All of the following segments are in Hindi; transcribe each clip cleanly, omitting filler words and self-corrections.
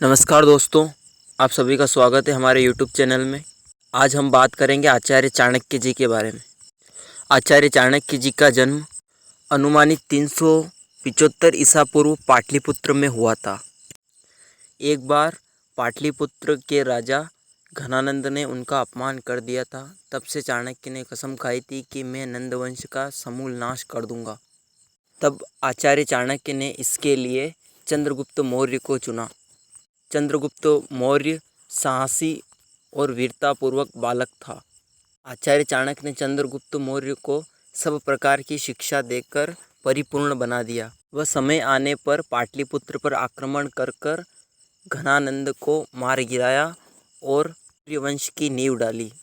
नमस्कार दोस्तों, आप सभी का स्वागत है हमारे यूट्यूब चैनल में। आज हम बात करेंगे आचार्य चाणक्य जी के बारे में। आचार्य चाणक्य जी का जन्म अनुमानित 375 ईसा पूर्व पाटलिपुत्र में हुआ था। एक बार पाटलिपुत्र के राजा घनानंद ने उनका अपमान कर दिया था। तब से चाणक्य ने कसम खाई थी कि मैं नंदवंश का समूल नाश कर दूंगा। तब आचार्य चाणक्य ने इसके लिए चंद्रगुप्त मौर्य को चुना। चंद्रगुप्त मौर्य साहसी और वीरतापूर्वक बालक था। आचार्य चाणक्य ने चंद्रगुप्त मौर्य को सब प्रकार की शिक्षा देकर परिपूर्ण बना दिया। वह समय आने पर पाटलिपुत्र पर आक्रमण कर घनानंद को मार गिराया और मौर्य वंश की नींव डाली।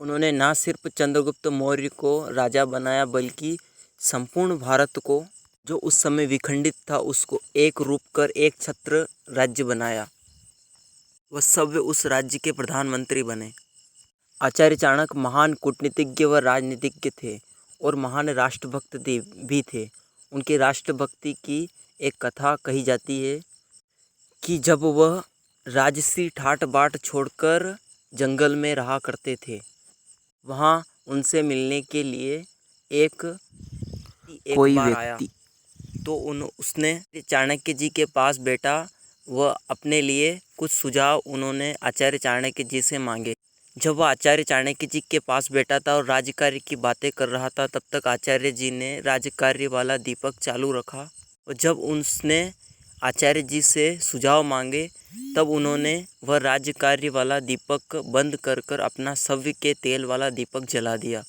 उन्होंने न सिर्फ चंद्रगुप्त मौर्य को राजा बनाया बल्कि संपूर्ण भारत को, जो उस समय विखंडित था, उसको एक रूप कर एक छत्र राज्य बनाया। वह सभ्य उस राज्य के प्रधानमंत्री बने। आचार्य चाणक्य महान कूटनीतिज्ञ व राजनीतिज्ञ थे और महान राष्ट्रभक्त भी थे। उनकी राष्ट्रभक्ति की एक कथा कही जाती है कि जब वह राजसी ठाट बाट छोड़कर जंगल में रहा करते थे, वहाँ उनसे मिलने के लिए एक कोई बार आया तो उसने चाणक्य जी के पास बैठा। वह अपने लिए कुछ सुझाव उन्होंने आचार्य चाणक्य जी से मांगे। जब वह आचार्य चाणक्य जी के पास बैठा था और राजकार्य की बातें कर रहा था, तब तक आचार्य जी ने राजकार्य वाला दीपक चालू रखा। और जब उसने आचार्य जी से सुझाव मांगे, तब उन्होंने वह राजकार्य वाला दीपक बंद कर अपना सव्य के तेल वाला दीपक जला दिया।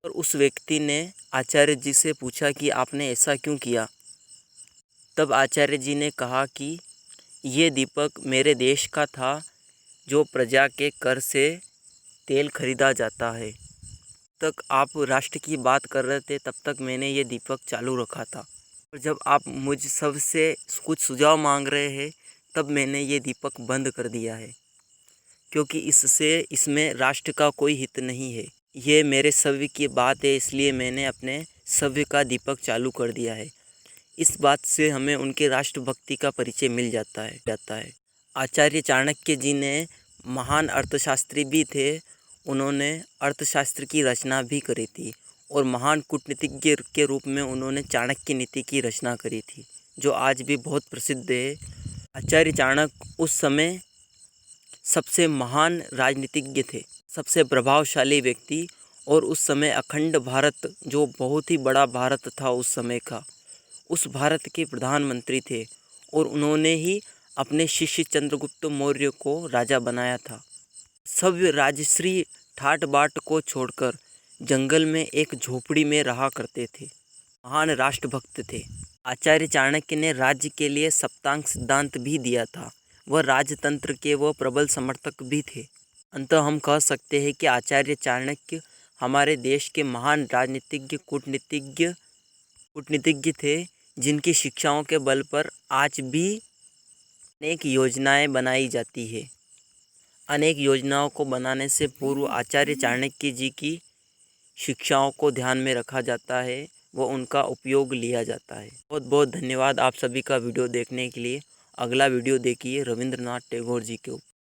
और उस व्यक्ति ने आचार्य जी से पूछा कि आपने ऐसा क्यों किया। तब आचार्य जी ने कहा कि ये दीपक मेरे देश का था, जो प्रजा के कर से तेल खरीदा जाता है। तक आप राष्ट्र की बात कर रहे थे, तब तक मैंने ये दीपक चालू रखा था। और जब आप मुझ सबसे कुछ सुझाव मांग रहे हैं, तब मैंने ये दीपक बंद कर दिया है, क्योंकि इसमें राष्ट्र का कोई हित नहीं है। ये मेरे सव्य की बात है, इसलिए मैंने अपने सव्य का दीपक चालू कर दिया है। इस बात से हमें उनके राष्ट्रभक्ति का परिचय मिल जाता है। आचार्य चाणक्य जी ने महान अर्थशास्त्री भी थे। उन्होंने अर्थशास्त्र की रचना भी करी थी और महान कूटनीतिज्ञ के रूप में उन्होंने चाणक्य नीति की रचना करी थी, जो आज भी बहुत प्रसिद्ध है। आचार्य चाणक्य उस समय सबसे महान राजनीतिज्ञ थे, सबसे प्रभावशाली व्यक्ति। और उस समय अखंड भारत, जो बहुत ही बड़ा भारत था उस समय का, उस भारत के प्रधानमंत्री थे। और उन्होंने ही अपने शिष्य चंद्रगुप्त मौर्य को राजा बनाया था। सभ्य राजश्री ठाट बाट को छोड़कर जंगल में एक झोपड़ी में रहा करते थे। महान राष्ट्रभक्त थे। आचार्य चाणक्य ने राज्य के लिए सप्तांग सिद्धांत भी दिया था। वह राजतंत्र के वो प्रबल समर्थक भी थे। अंततः हम कह सकते हैं कि आचार्य चाणक्य हमारे देश के महान राजनीतिज्ञ कूटनीतिज्ञ थे, जिनकी शिक्षाओं के बल पर आज भी अनेक योजनाएं बनाई जाती है। अनेक योजनाओं को बनाने से पूर्व आचार्य चाणक्य जी की शिक्षाओं को ध्यान में रखा जाता है, वो उनका उपयोग लिया जाता है। बहुत बहुत धन्यवाद आप सभी का वीडियो देखने के लिए। अगला वीडियो देखिए रविंद्रनाथ टैगोर जी के ऊपर।